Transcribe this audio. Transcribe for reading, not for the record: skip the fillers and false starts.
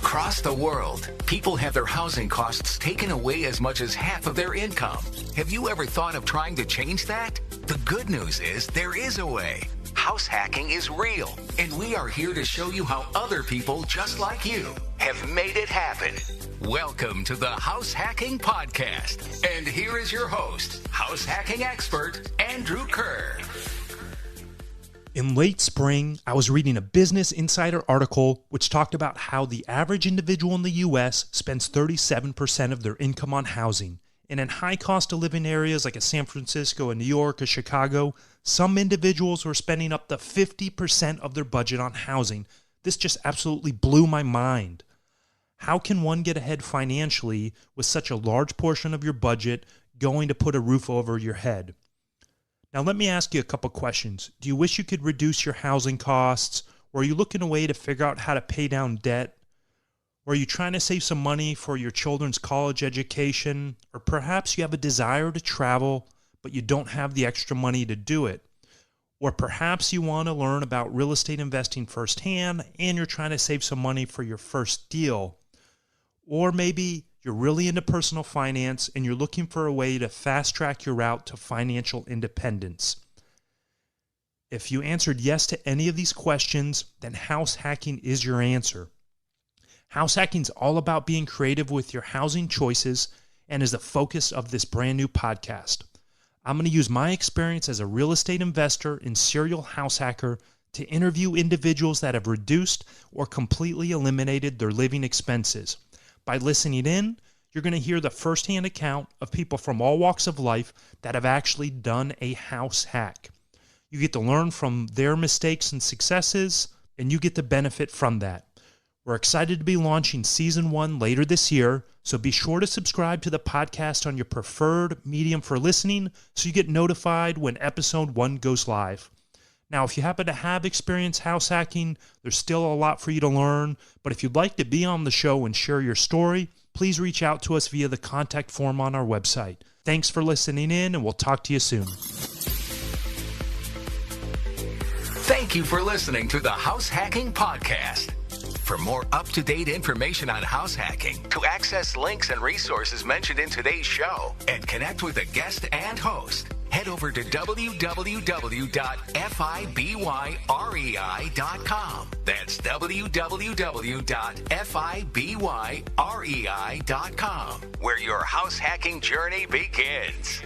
Across the world, people have their housing costs taken away as much as half of their income. Have you ever thought of trying to change that? The good news is there is a way. House hacking is real, and we are here to show you how other people just like you have made it happen. Welcome to the House Hacking Podcast. And here is your host, house hacking expert, Andrew Kerr. In late spring, I was reading a Business Insider article which talked about how the average individual in the U.S. spends 37% of their income on housing. And in high cost of living areas like a San Francisco, a New York, or Chicago, some individuals were spending up to 50% of their budget on housing. This just absolutely blew my mind. How can one get ahead financially with such a large portion of your budget going to put a roof over your head? Now let me ask you a couple questions. Do you wish you could reduce your housing costs? Or are you looking a way to figure out how to pay down debt? Or are you trying to save some money for your children's college education? Or perhaps you have a desire to travel, but you don't have the extra money to do it. Or perhaps you want to learn about real estate investing firsthand and you're trying to save some money for your first deal. Or maybe you're really into personal finance and you're looking for a way to fast track your route to financial independence. If you answered yes to any of these questions, then house hacking is your answer. House hacking is all about being creative with your housing choices and is the focus of this brand new podcast. I'm going to use my experience as a real estate investor and serial house hacker to interview individuals that have reduced or completely eliminated their living expenses. By listening in, you're going to hear the firsthand account of people from all walks of life that have actually done a house hack. You get to learn from their mistakes and successes, and you get to benefit from that. We're excited to be launching Season 1 later this year, so be sure to subscribe to the podcast on your preferred medium for listening so you get notified when Episode 1 goes live. Now, if you happen to have experience house hacking, there's still a lot for you to learn, but if you'd like to be on the show and share your story, please reach out to us via the contact form on our website. Thanks for listening in, and we'll talk to you soon. Thank you for listening to the House Hacking Podcast. For more up-to-date information on house hacking, to access links and resources mentioned in today's show, and connect with a guest and host, head over to www.fibrei.com. That's www.fibrei.com, where your house hacking journey begins.